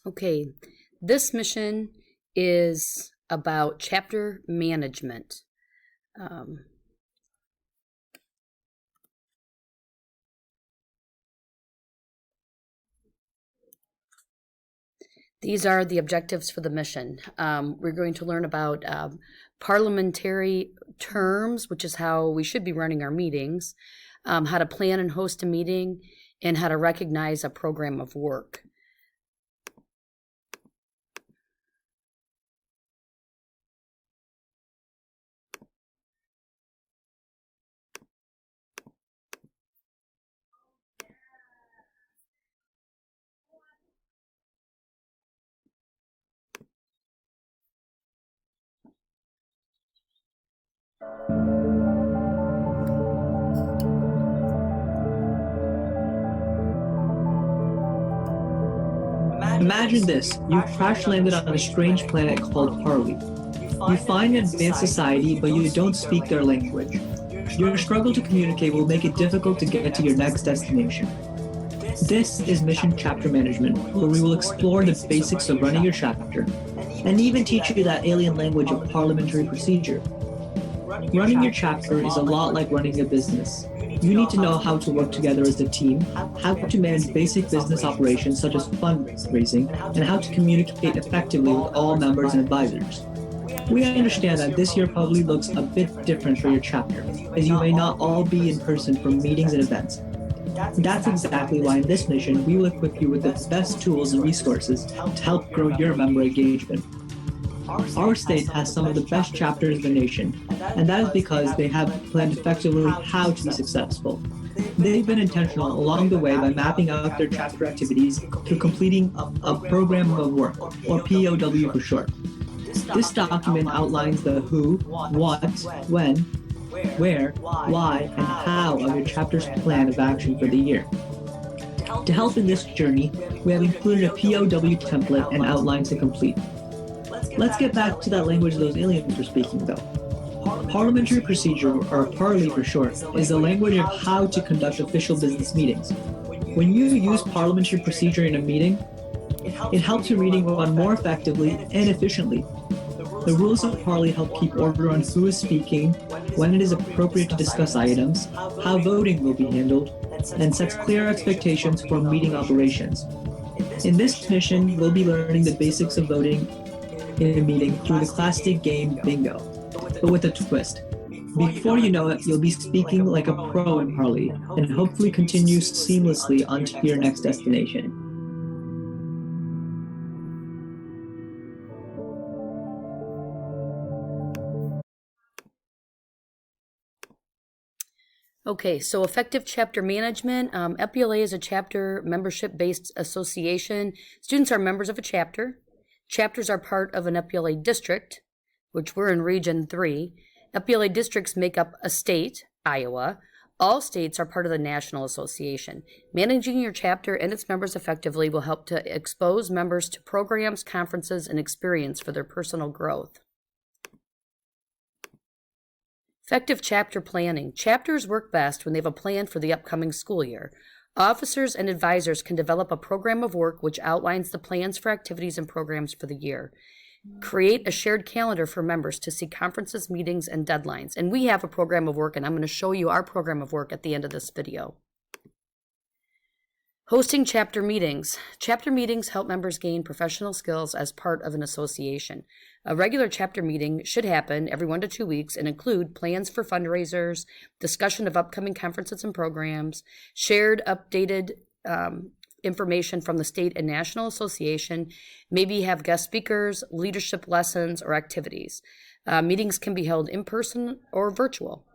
Okay, this mission is about chapter management. These are the objectives for the mission. We're going to learn about parliamentary terms, which is how we should be running our meetings, how to plan and host a meeting, and how to recognize a program of work. Imagine this, you've crash landed on a strange planet called Parley. You find an advanced society, but you don't speak their language. Your struggle to communicate will make it difficult to get to your next destination. This is Mission Chapter Management, where we will explore the basics of running your chapter, and even teach you that alien language of parliamentary procedure. Running your chapter is a lot like running a business. You need to know how to work together as a team, how to manage basic business operations such as fundraising, and how to communicate effectively with all members and advisors. We understand that this year probably looks a bit different for your chapter, as you may not all be in person for meetings and events. That's exactly why in this mission, we will equip you with the best tools and resources to help grow your member engagement. Our state has some of the best chapters in the nation, and that is because they have planned effectively how to be successful. They've been intentional along the way by mapping out their chapter activities through completing a program of work, or POW for short. This document outlines the who, what, when, where, why, and how of your chapter's plan of action for the year. To help in this journey, we have included a POW template and outlines to complete. Let's get back to that language those aliens were speaking, though. Parliamentary procedure, or Parley for short, is the language of how to conduct official business meetings. When you use parliamentary procedure in a meeting, it helps your meeting run more effectively and efficiently. The rules of Parley help keep order on who is speaking, when it is appropriate to discuss items, how voting will be handled, and sets clear expectations for meeting operations. In this mission, we'll be learning the basics of voting in a meeting through the classic game Bingo, but with a twist. Before you know it, you'll be speaking like a pro in Parley, and hopefully continue seamlessly onto your next destination. Okay, so effective chapter management. FBLA is a chapter membership-based association. Students are members of a chapter. Chapters are part of an FBLA district, which we're in Region 3. FBLA districts make up a state, Iowa. All states are part of the National Association. Managing your chapter and its members effectively will help to expose members to programs, conferences, and experience for their personal growth. Effective chapter planning. Chapters work best when they have a plan for the upcoming school year. Officers and advisors can develop a program of work which outlines the plans for activities and programs for the year. Create a shared calendar for members to see conferences, meetings, and deadlines. And we have a program of work, and I'm going to show you our program of work at the end of this video. Hosting chapter meetings. Chapter meetings help members gain professional skills as part of an association. A regular chapter meeting should happen every 1 to 2 weeks and include plans for fundraisers, discussion of upcoming conferences and programs, shared updated information from the state and national association, maybe have guest speakers, leadership lessons, or activities. Meetings can be held in person or virtual.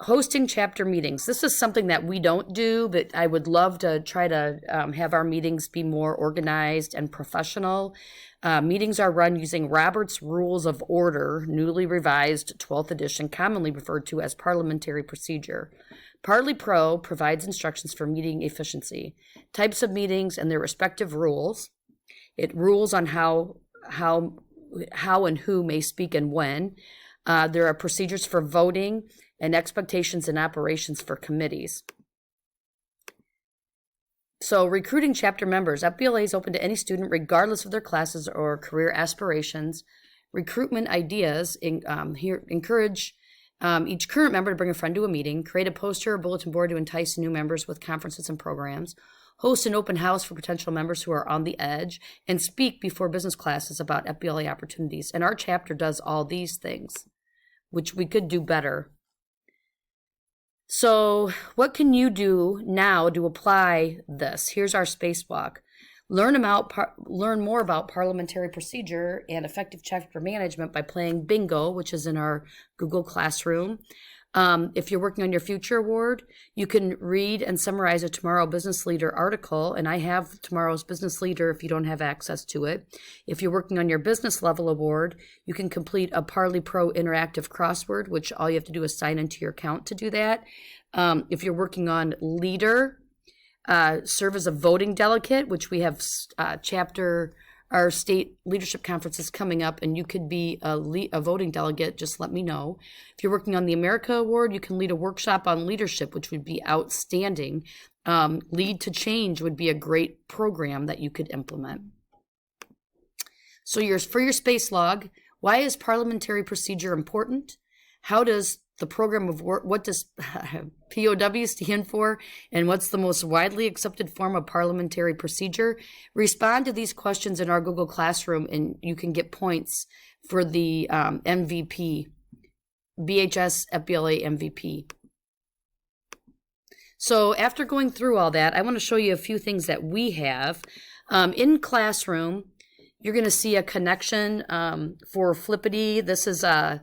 Hosting chapter meetings. This is something that we don't do, but I would love to try to have our meetings be more organized and professional. Meetings are run using Robert's Rules of Order, newly revised 12th edition, commonly referred to as parliamentary procedure. Parley Pro provides instructions for meeting efficiency, types of meetings and their respective rules. It rules on how and who may speak and when. There are procedures for voting and expectations and operations for committees. So recruiting chapter members. FBLA is open to any student regardless of their classes or career aspirations. Recruitment ideas. Here encourage each current member to bring a friend to a meeting. Create a poster or bulletin board to entice new members with conferences and programs. Host an open house for potential members who are on the edge. And speak before business classes about FBLA opportunities. And our chapter does all these things, which we could do better. So what can you do now to apply this? Here's our spacewalk. Learn more about parliamentary procedure and effective chapter management by playing bingo, which is in our Google Classroom. If you're working on your future award, you can read and summarize a Tomorrow Business Leader article, and I have tomorrow's Business Leader if you don't have access to it. If you're working on your business level award, you can complete a Parley Pro interactive crossword, which all you have to do is sign into your account to do that. If you're working on leader, serve as a voting delegate, which we have our state leadership conference is coming up, and you could be a voting delegate. Just let me know. If you're working on the America Award, you can lead a workshop on leadership, which would be outstanding. Lead to Change would be a great program that you could implement. So for your space log, why is parliamentary procedure important? How does the program of work, what does POW stand for, and what's the most widely accepted form of parliamentary procedure? Respond to these questions in our Google Classroom, and you can get points for the MVP, BHS FBLA MVP. So after going through all that, I want to show you a few things that we have. In Classroom, you're going to see a connection for Flippity. This is a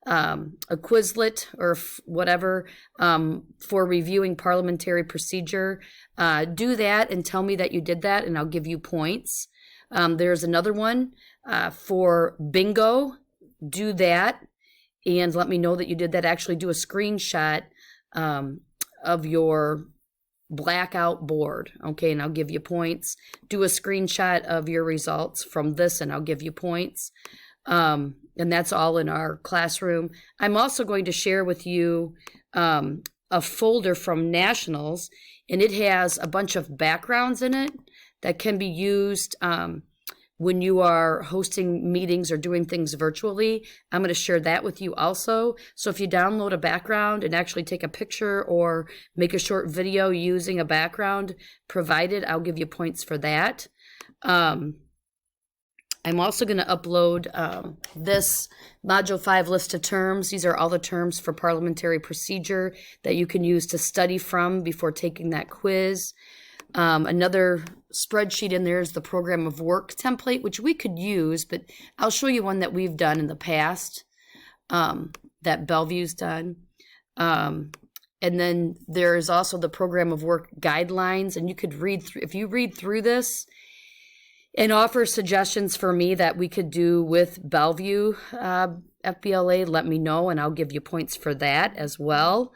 Quizlet or whatever for reviewing parliamentary procedure. Do that and tell me that you did that, and I'll give you points. There's another one for bingo. Do that and let me know that you did that. Actually do a screenshot of your blackout board, okay, and I'll give you points. Do a screenshot of your results from this, and I'll give you points. And that's all in our classroom. I'm also going to share with you a folder from Nationals, and it has a bunch of backgrounds in it that can be used when you are hosting meetings or doing things virtually. I'm going to share that with you also. So if you download a background and actually take a picture or make a short video using a background provided, I'll give you points for that. I'm also going to upload this Module 5 list of terms. These are all the terms for parliamentary procedure that you can use to study from before taking that quiz. Another spreadsheet in there is the program of work template, which we could use, but I'll show you one that we've done in the past that Bellevue's done. And then there is also the program of work guidelines, and you could read through, if you read through this, and offer suggestions for me that we could do with Bellevue FBLA, let me know, and I'll give you points for that as well.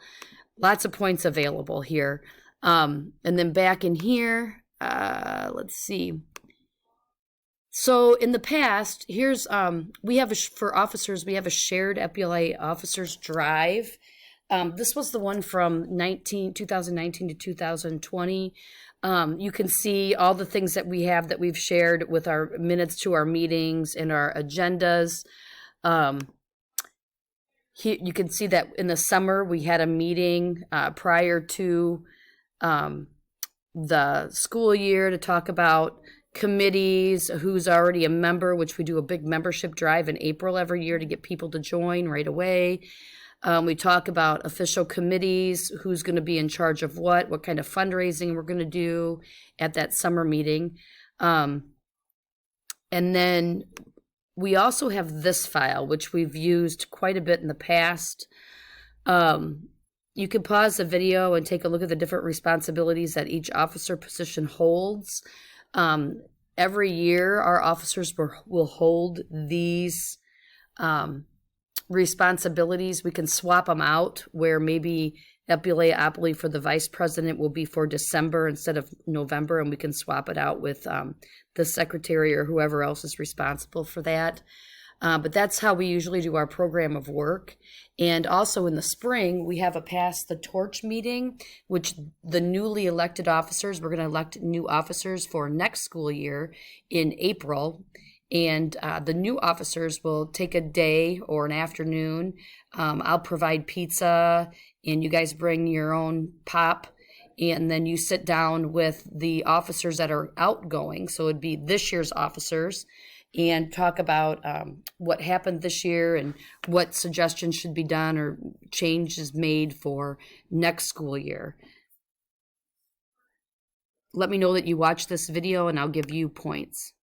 Lots of points available here. And then back in here, let's see. So in the past, here's, we have, for officers, we have a shared FBLA officers drive. This was the one from 2019 to 2020. You can see all the things that we have that we've shared with our minutes to our meetings and our agendas. Here, you can see that in the summer we had a meeting prior to the school year to talk about committees, who's already a member, which we do a big membership drive in April every year to get people to join right away. We talk about official committees, who's going to be in charge of what kind of fundraising we're going to do at that summer meeting. And then we also have this file, which we've used quite a bit in the past. You can pause the video and take a look at the different responsibilities that each officer position holds. Every year, our officers will hold these responsibilities. We can swap them out where maybe FBLA OPLE for the vice president will be for December instead of November, and we can swap it out with the secretary or whoever else is responsible for that. But that's how we usually do our program of work. And also in the spring, we have a Pass the Torch meeting, which the newly elected officers, we're going to elect new officers for next school year in April. And the new officers will take a day or an afternoon. I'll provide pizza, and you guys bring your own pop. And then you sit down with the officers that are outgoing. So it'd be this year's officers, and talk about what happened this year and what suggestions should be done or changes made for next school year. Let me know that you watched this video and I'll give you points.